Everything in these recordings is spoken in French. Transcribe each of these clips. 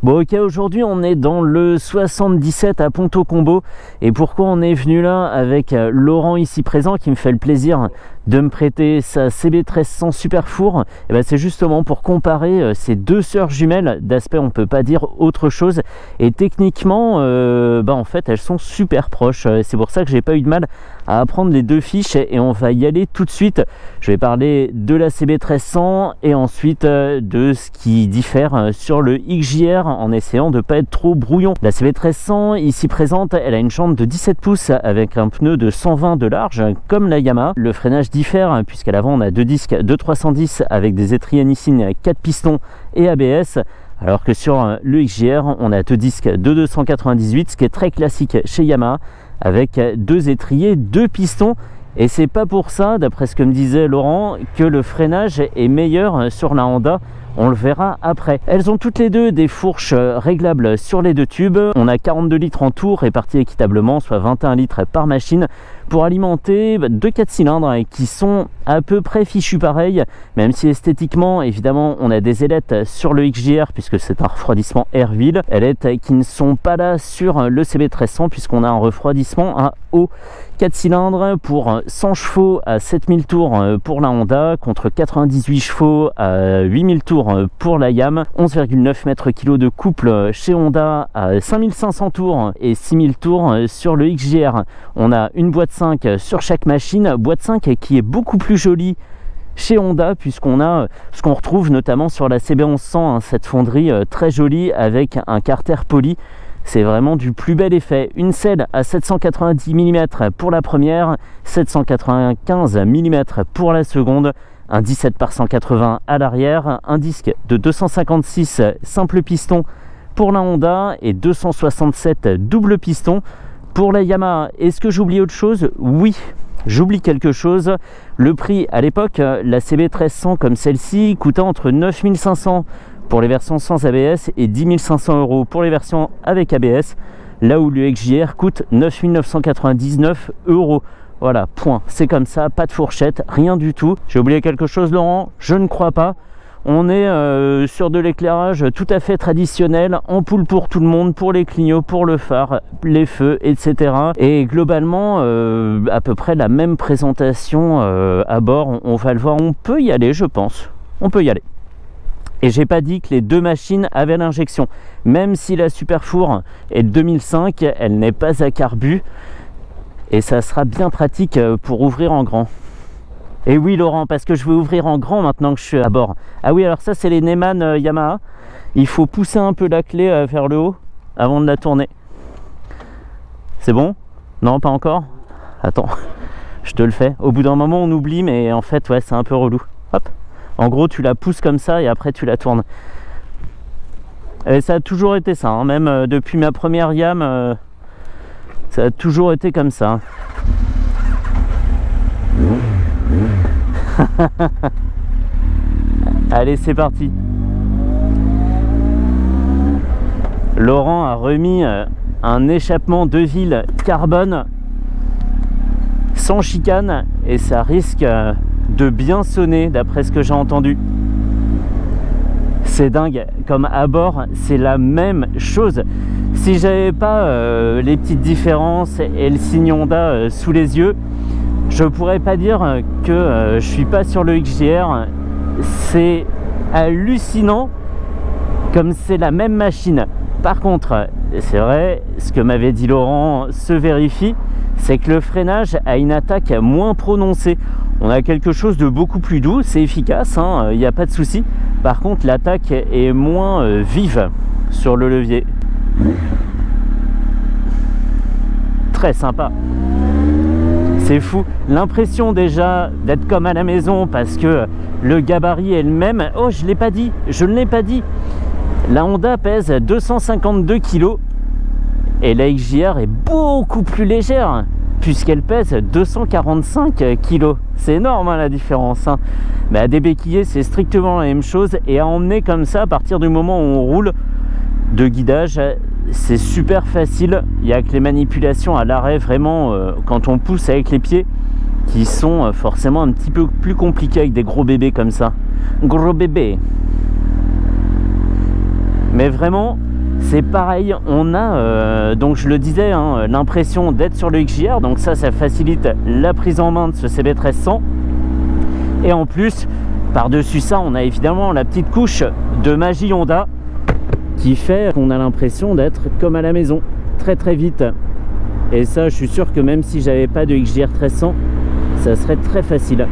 Bon ok, aujourd'hui on est dans le 77 à Ponto Combo. Et pourquoi on est venu là avec Laurent ici présent qui me fait le plaisir de me prêter sa CB1300 Super Four, et ben c'est justement pour comparer ces deux sœurs jumelles. D'aspect on peut pas dire autre chose, et techniquement en fait elles sont super proches. C'est pour ça que j'ai pas eu de mal à apprendre les deux fiches, et on va y aller tout de suite. Je vais parler de la CB1300 et ensuite de ce qui diffère sur le XJR, en essayant de ne pas être trop brouillon. La CB1300 ici présente, elle a une jante de 17 pouces avec un pneu de 120 de large comme la Yamaha. Le freinage diffère puisqu'à l'avant on a deux disques de 310 avec des étriers Nissin 4 pistons et ABS, alors que sur le XJR on a deux disques de 298, ce qui est très classique chez Yamaha, avec deux étriers, deux pistons. Et c'est pas pour ça, d'après ce que me disait Laurent, que le freinage est meilleur sur la Honda. On le verra après. Elles ont toutes les deux des fourches réglables sur les deux tubes. On a 42 litres en tout répartis équitablement, soit 21 litres par machine, pour alimenter deux 4 cylindres qui sont à peu près fichus pareil, même si esthétiquement évidemment on a des ailettes sur le XJR puisque c'est un refroidissement Airville, ailettes qui ne sont pas là sur le CB1300 puisqu'on a un refroidissement à eau. 4 cylindres pour 100 chevaux à 7000 tours pour la Honda, contre 98 chevaux à 8000 tours pour la Yam. 11,9 mètres/kg de couple chez Honda à 5500 tours et 6000 tours sur le XJR. On a une boîte 5 sur chaque machine, boîte 5 qui est beaucoup plus jolie chez Honda, puisqu'on a ce qu'on retrouve notamment sur la CB1100, cette fonderie très jolie avec un carter poli. C'est vraiment du plus bel effet. Une selle à 790 mm pour la première, 795 mm pour la seconde, un 17 par 180 à l'arrière, un disque de 256 simple piston pour la Honda et 267 double piston pour la Yamaha. Est-ce que j'oublie autre chose? Oui, j'oublie quelque chose. Le prix à l'époque, la CB1300 comme celle-ci coûtait entre 9500 pour les versions sans ABS et 10 500 € pour les versions avec ABS, là où le XJR coûte 9 999 €. Voilà, point. C'est comme ça, pas de fourchette, rien du tout. J'ai oublié quelque chose, Laurent? Je ne crois pas. On est sur de l'éclairage tout à fait traditionnel, ampoule pour tout le monde, pour les clignots, pour le phare, les feux, etc. Et globalement, à peu près la même présentation à bord. On va le voir, on peut y aller, je pense. On peut y aller. Et j'ai pas dit que les deux machines avaient l'injection. Même si la Super Four est de 2005, elle n'est pas à carbu. Et ça sera bien pratique pour ouvrir en grand. Et oui Laurent, parce que je vais ouvrir en grand maintenant que je suis à bord. Ah oui, alors ça c'est les Neyman Yamaha. Il faut pousser un peu la clé vers le haut avant de la tourner. C'est bon? Non, pas encore? Attends, je te le fais. Au bout d'un moment on oublie, mais en fait ouais, c'est un peu relou. Hop. En gros, tu la pousses comme ça et après tu la tournes. Et ça a toujours été ça, hein. Même depuis ma première Yam, ça a toujours été comme ça. Allez, c'est parti. Laurent a remis un échappement de ville carbone sans chicane et ça risque de bien sonner d'après ce que j'ai entendu. C'est dingue, comme à bord c'est la même chose. Si j'avais pas les petites différences et le signe Honda sous les yeux, je pourrais pas dire que je suis pas sur le XJR. C'est hallucinant comme c'est la même machine. Par contre, c'est vrai, ce que m'avait dit Laurent se vérifie, c'est que le freinage a une attaque moins prononcée. On a quelque chose de beaucoup plus doux, c'est efficace, il n'y a pas de souci. Par contre, l'attaque est moins vive sur le levier. Très sympa. C'est fou. L'impression déjà d'être comme à la maison parce que le gabarit est le même. Oh, je ne l'ai pas dit, je ne l'ai pas dit. La Honda pèse 252 kg et la XJR est beaucoup plus légère puisqu'elle pèse 245 kg. C'est énorme hein, la différence. Hein. Mais à débéquiller, c'est strictement la même chose. Et à emmener comme ça, à partir du moment où on roule de guidage, c'est super facile. Il n'y a que les manipulations à l'arrêt, vraiment, quand on pousse avec les pieds, qui sont forcément un petit peu plus compliquées avec des gros bébés comme ça. Gros bébés. Mais vraiment, c'est pareil, on a, donc je le disais, hein, l'impression d'être sur le XJR, donc ça facilite la prise en main de ce CB1300. Et en plus, par-dessus ça, on a évidemment la petite couche de magie Honda qui fait qu'on a l'impression d'être comme à la maison, très très vite. Et ça, je suis sûr que même si j'avais pas de XJR 1300, ça serait très facile.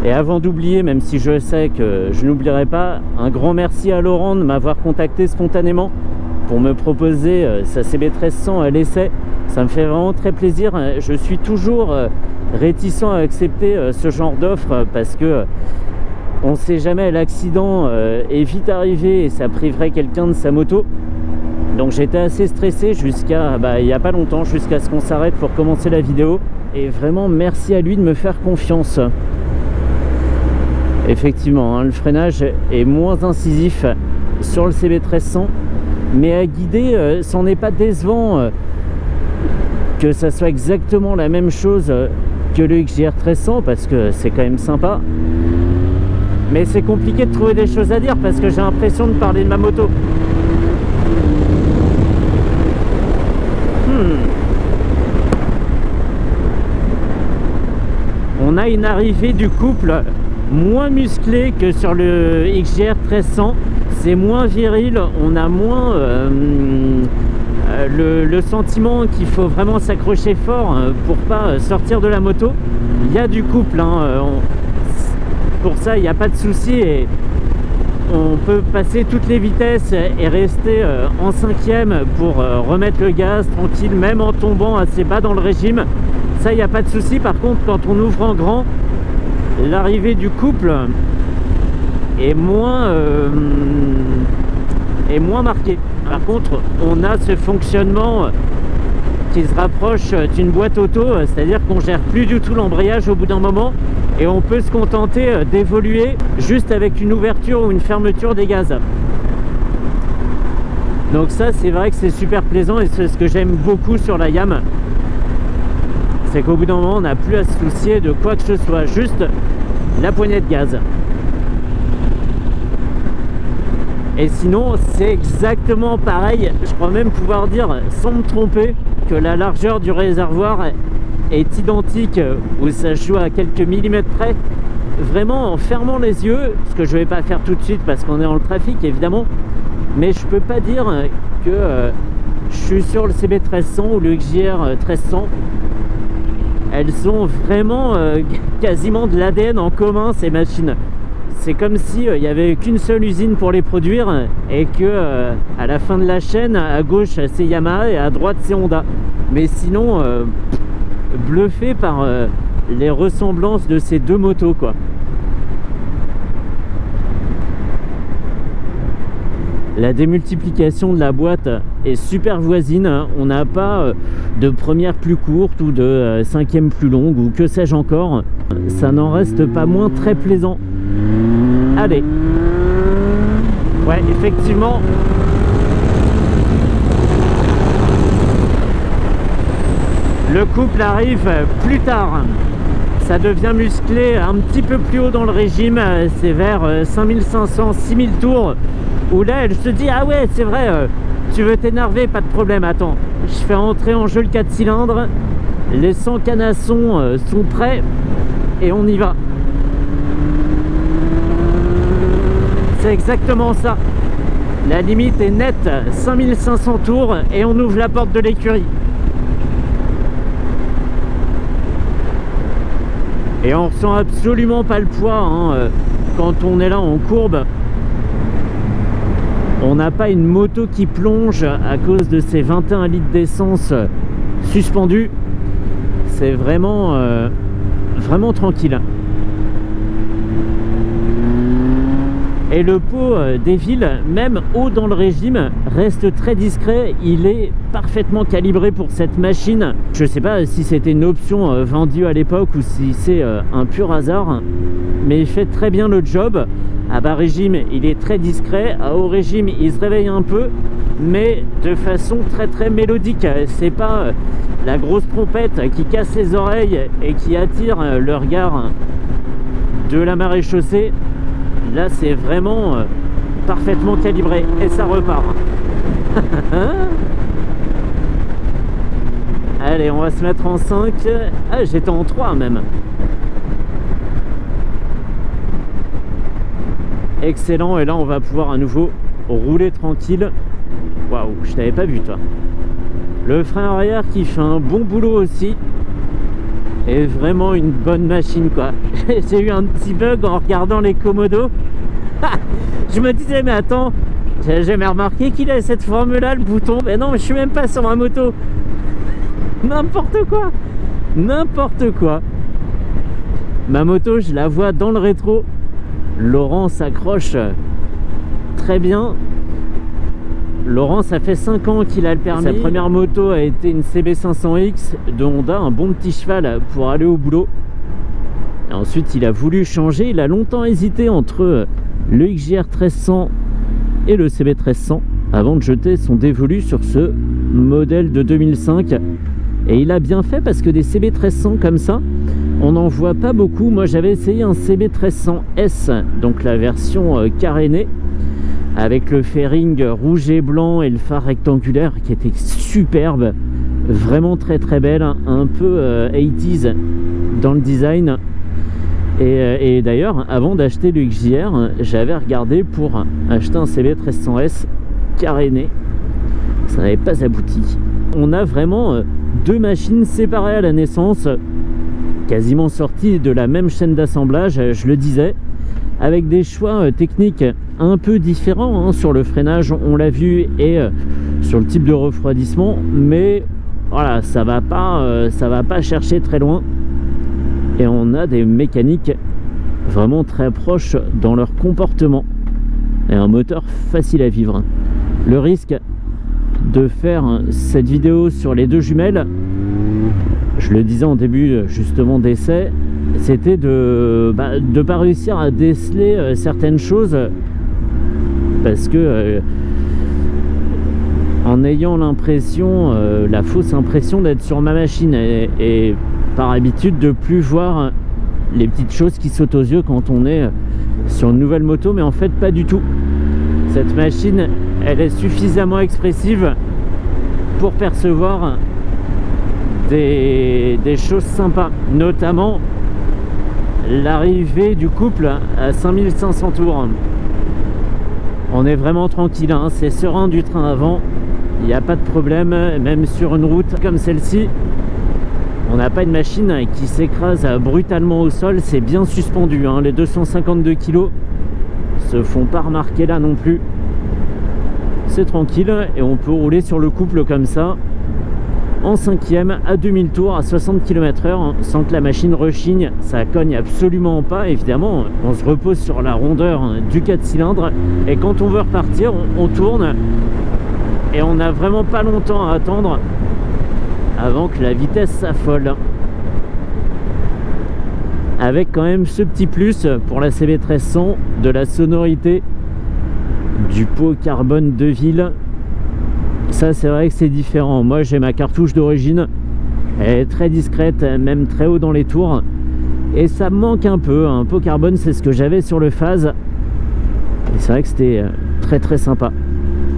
Et avant d'oublier, même si je sais que je n'oublierai pas, un grand merci à Laurent de m'avoir contacté spontanément pour me proposer sa CB1300 à l'essai. Ça me fait vraiment très plaisir. Je suis toujours réticent à accepter ce genre d'offre parce que on ne sait jamais, l'accident est vite arrivé et ça priverait quelqu'un de sa moto. Donc j'étais assez stressé jusqu'à il n'y a pas longtemps, jusqu'à ce qu'on s'arrête pour commencer la vidéo. Et vraiment merci à lui de me faire confiance. Effectivement, hein, le freinage est moins incisif sur le CB1300, mais à guider, c'en n'est pas décevant que ça soit exactement la même chose que le XJR 1300 parce que c'est quand même sympa. Mais c'est compliqué de trouver des choses à dire parce que j'ai l'impression de parler de ma moto. On a une arrivée du couple moins musclé que sur le XJR 1300, c'est moins viril, on a moins le sentiment qu'il faut vraiment s'accrocher fort pour pas sortir de la moto. Il y a du couple, hein, pour ça il n'y a pas de souci et on peut passer toutes les vitesses et rester en 5e pour remettre le gaz tranquille, même en tombant assez bas dans le régime. Ça, il n'y a pas de souci. Par contre, quand on ouvre en grand, l'arrivée du couple est moins marquée. Par contre, on a ce fonctionnement qui se rapproche d'une boîte auto, c'est-à-dire qu'on gère plus du tout l'embrayage au bout d'un moment et on peut se contenter d'évoluer juste avec une ouverture ou une fermeture des gaz. Donc ça, c'est vrai que c'est super plaisant et c'est ce que j'aime beaucoup sur la YAM. C'est qu'au bout d'un moment, on n'a plus à se soucier de quoi que ce soit, juste la poignée de gaz. Et sinon, c'est exactement pareil, je crois même pouvoir dire, sans me tromper, que la largeur du réservoir est identique, où ça se joue à quelques millimètres près. Vraiment, en fermant les yeux, ce que je ne vais pas faire tout de suite parce qu'on est dans le trafic, évidemment, mais je peux pas dire que je suis sur le CB1300 ou le XJR 1300. Elles ont vraiment quasiment de l'ADN en commun, ces machines. C'est comme si il n'y avait qu'une seule usine pour les produire et que à la fin de la chaîne, à gauche c'est Yamaha et à droite c'est Honda. Mais sinon, bluffé par les ressemblances de ces deux motos, quoi. La démultiplication de la boîte est super voisine, on n'a pas de première plus courte ou de 5e plus longue ou que sais-je encore. Ça n'en reste pas moins très plaisant. Allez. Ouais, effectivement. Le couple arrive plus tard. Ça devient musclé un petit peu plus haut dans le régime. C'est vers 5500-6000 tours. Où là elle se dit ah ouais c'est vrai, tu veux t'énerver, pas de problème, attends, je fais entrer en jeu le 4 cylindres, les 100 canassons sont prêts et on y va. C'est exactement ça, la limite est nette, 5500 tours et on ouvre la porte de l'écurie. Et on ressent absolument pas le poids hein, quand on est là en courbe. On n'a pas une moto qui plonge à cause de ces 21 litres d'essence suspendus. C'est vraiment, vraiment tranquille. Et le pot des villes, même haut dans le régime, reste très discret. Il est parfaitement calibré pour cette machine. Je ne sais pas si c'était une option vendue à l'époque ou si c'est un pur hasard. Mais il fait très bien le job. À bas régime, il est très discret. À haut régime, il se réveille un peu, mais de façon très très mélodique. C'est pas la grosse trompette qui casse les oreilles et qui attire le regard de la maréchaussée. Là, c'est vraiment parfaitement calibré et ça repart. Allez, on va se mettre en 5. Ah, j'étais en 3 même. Excellent, et là on va pouvoir à nouveau rouler tranquille. Waouh, je t'avais pas vu toi. Le frein arrière qui fait un bon boulot aussi. Et vraiment une bonne machine quoi. J'ai eu un petit bug en regardant les Komodo. Je me disais mais attends, j'ai jamais remarqué qu'il a cette forme là, le bouton. Mais non, mais je suis même pas sur ma moto. N'importe quoi. N'importe quoi. Ma moto, je la vois dans le rétro. Laurent s'accroche très bien. Laurent, ça fait 5 ans qu'il a le permis. Sa première moto a été une CB500X de Honda, un bon petit cheval pour aller au boulot. Et ensuite, il a voulu changer. Il a longtemps hésité entre le XJR 1300 et le CB 1300 avant de jeter son dévolu sur ce modèle de 2005. Et il a bien fait parce que des CB 1300 comme ça, on n'en voit pas beaucoup. Moi, j'avais essayé un CB 1300S, donc la version carénée, avec le fairing rouge et blanc et le phare rectangulaire qui était superbe, vraiment très très belle, un peu 80s dans le design. Et d'ailleurs, avant d'acheter le XJR, j'avais regardé pour acheter un CB 1300S caréné. Ça n'avait pas abouti. On a vraiment deux machines séparées à la naissance, quasiment sorties de la même chaîne d'assemblage, je le disais, avec des choix techniques un peu différents sur le freinage, on l'a vu, et sur le type de refroidissement, mais voilà, ça va pas chercher très loin, et on a des mécaniques vraiment très proches dans leur comportement et un moteur facile à vivre. Le risque de faire cette vidéo sur les deux jumelles, je le disais en début justement d'essai, c'était de pas réussir à déceler certaines choses, parce que en ayant l'impression, la fausse impression d'être sur ma machine, et par habitude de plus voir les petites choses qui sautent aux yeux quand on est sur une nouvelle moto, mais en fait pas du tout. Cette machine, elle est suffisamment expressive pour percevoir des choses sympas, notamment l'arrivée du couple à 5500 tours. On est vraiment tranquille, hein, c'est serein du train avant, il n'y a pas de problème, même sur une route comme celle-ci. On n'a pas une machine qui s'écrase brutalement au sol, c'est bien suspendu, hein. Les 252 kg se font pas remarquer là non plus. C'est tranquille et on peut rouler sur le couple comme ça, en 5e, à 2000 tours, à 60 km/h, sans que la machine rechigne. Ça cogne absolument pas, évidemment. On se repose sur la rondeur du 4 cylindres, et quand on veut repartir, on tourne, et on n'a vraiment pas longtemps à attendre avant que la vitesse s'affole. Avec quand même ce petit plus pour la CB 1300 de la sonorité du pot carbone de ville. Ça, c'est vrai que c'est différent. Moi, j'ai ma cartouche d'origine, elle est très discrète, même très haut dans les tours, et ça me manque un peu. Un pot carbone, c'est ce que j'avais sur le Phase, et c'est vrai que c'était très très sympa,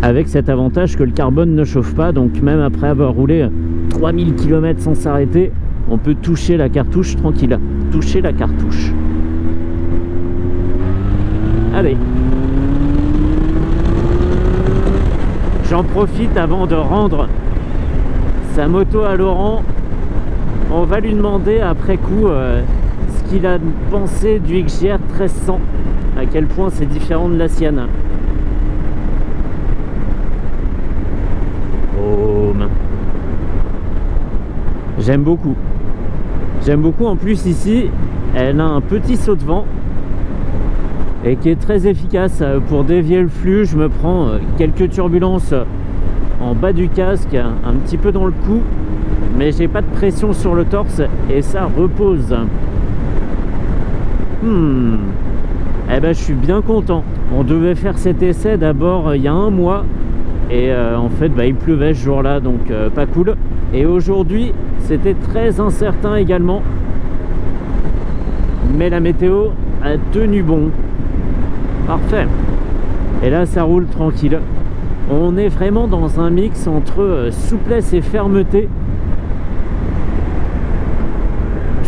avec cet avantage que le carbone ne chauffe pas, donc même après avoir roulé 3000 km sans s'arrêter, on peut toucher la cartouche tranquille. Toucher la cartouche. Allez, j'en profite avant de rendre sa moto à Laurent. On va lui demander après coup ce qu'il a pensé du XJR 1300, à quel point c'est différent de la sienne. Boum. J'aime beaucoup. J'aime beaucoup. En plus ici, elle a un petit saut de vent et qui est très efficace pour dévier le flux. Je me prends quelques turbulences en bas du casque, un petit peu dans le cou, mais j'ai pas de pression sur le torse et ça repose. Eh ben, je suis bien content. On devait faire cet essai d'abord il y a un mois, et en fait il pleuvait ce jour-là, donc pas cool. Et aujourd'hui c'était très incertain également, mais la météo a tenu bon. Parfait. Et là ça roule tranquille. On est vraiment dans un mix entre souplesse et fermeté.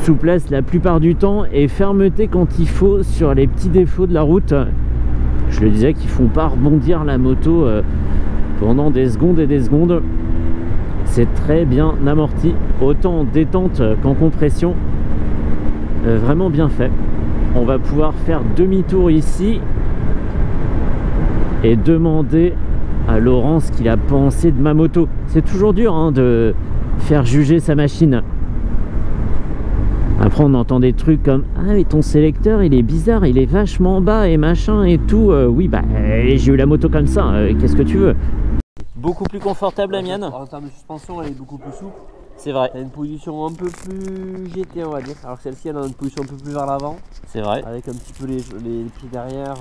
Souplesse la plupart du temps et fermeté quand il faut sur les petits défauts de la route. Je le disais, qu'ils font pas rebondir la moto pendant des secondes et des secondes. C'est très bien amorti, autant en détente qu'en compression. Vraiment bien fait. On va pouvoir faire demi-tour ici et demander à Laurent ce qu'il a pensé de ma moto. C'est toujours dur hein, de faire juger sa machine. Après on entend des trucs comme « Ah mais ton sélecteur il est bizarre, il est vachement bas et machin et tout. » Oui bah j'ai eu la moto comme ça, qu'est-ce que tu veux? Beaucoup plus confortable la mienne. En termes de suspension elle est beaucoup plus souple. C'est vrai. Elle a une position un peu plus GT on va dire. Alors que celle-ci elle a une position un peu plus vers l'avant. C'est vrai. Avec un petit peu les pieds derrière.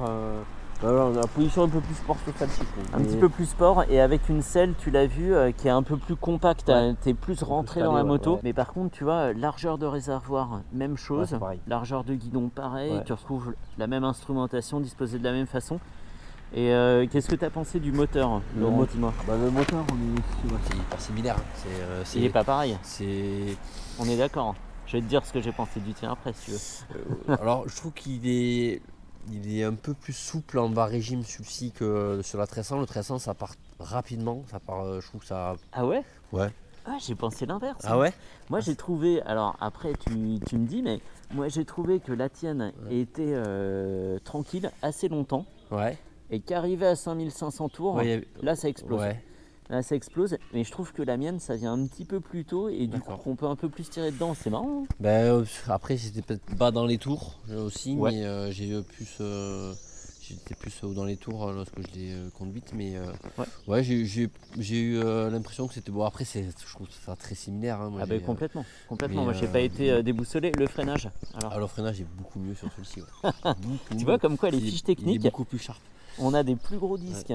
Voilà, on a la position un peu plus sport sur celle-ci. Un petit peu plus sport et avec une selle, tu l'as vu, qui est un peu plus compacte, ouais. Tu es plus rentré dans la moto. Ouais. Mais par contre, tu vois, largeur de réservoir, même chose. Ouais, largeur de guidon, pareil. Ouais. Tu retrouves la même instrumentation disposée de la même façon. Et qu'est-ce que tu as pensé du moteur, Laurent? Dis-moi. Le moteur, c'est hyper similaire. Il n'est pas pareil. On est d'accord. Je vais te dire ce que j'ai pensé du tien après, si tu veux. Alors, je trouve qu'il est... Il est un peu plus souple en bas régime celui-ci que sur la 1300. Le 1300 ça part rapidement, ça part, je trouve que ça... Ah ouais? Ouais. Ah j'ai pensé l'inverse. Ah ouais? Moi j'ai trouvé, alors après tu me dis, mais moi j'ai trouvé que la tienne était tranquille assez longtemps. Ouais. Et qu'arrivé à 5500 tours, là ça explose. Ouais. Là ça explose, mais je trouve que la mienne ça vient un petit peu plus tôt et du coup on peut un peu plus tirer dedans, c'est marrant. Hein. Ben, après j'étais peut-être pas dans les tours aussi, mais j'étais plus dans les tours lorsque je l'ai conduite, mais j'ai eu l'impression que c'était bon. Après je trouve ça très similaire. Hein, moi, ah ben complètement. Moi j'ai pas été déboussolé. Le freinage alors le freinage est beaucoup mieux sur celui-ci. Tu vois comme quoi les fiches techniques, il est beaucoup plus sharp. On a des plus gros disques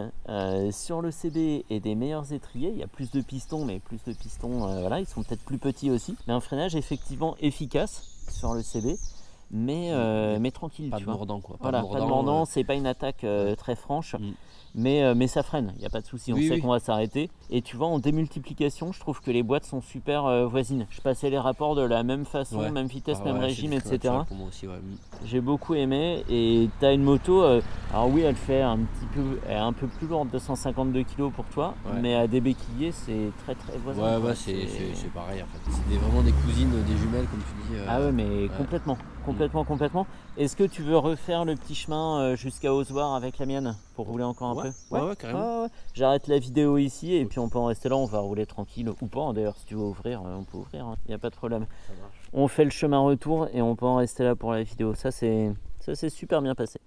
sur le CB et des meilleurs étriers. Il y a plus de pistons, mais plus de pistons, voilà, ils sont peut-être plus petits aussi. Mais un freinage effectivement efficace sur le CB, mais tranquille. Pas de mordant quoi. Pas de mordant, c'est pas une attaque très franche. Mais ça freine, il n'y a pas de souci, on sait qu'on va s'arrêter. Et tu vois, en démultiplication, je trouve que les boîtes sont super voisines. Je passais les rapports de la même façon, même vitesse, même régime, etc. Pour moi aussi, j'ai beaucoup aimé. Et tu as une moto, alors oui, elle fait un peu plus lourde, 252 kg pour toi, mais à débéquiller, c'est très très voisin. Ouais, c'est pareil en fait. C'est vraiment des cousines, des jumelles, comme tu dis. Ah ouais, mais complètement. Est-ce que tu veux refaire le petit chemin jusqu'à Ozoir avec la mienne pour rouler encore un peu? Ouais, carrément. J'arrête la vidéo ici et puis on peut en rester là, on va rouler tranquille ou pas. D'ailleurs, si tu veux ouvrir, on peut ouvrir, il n'y a pas de problème. On fait le chemin retour et on peut en rester là pour la vidéo. Ça c'est super bien passé.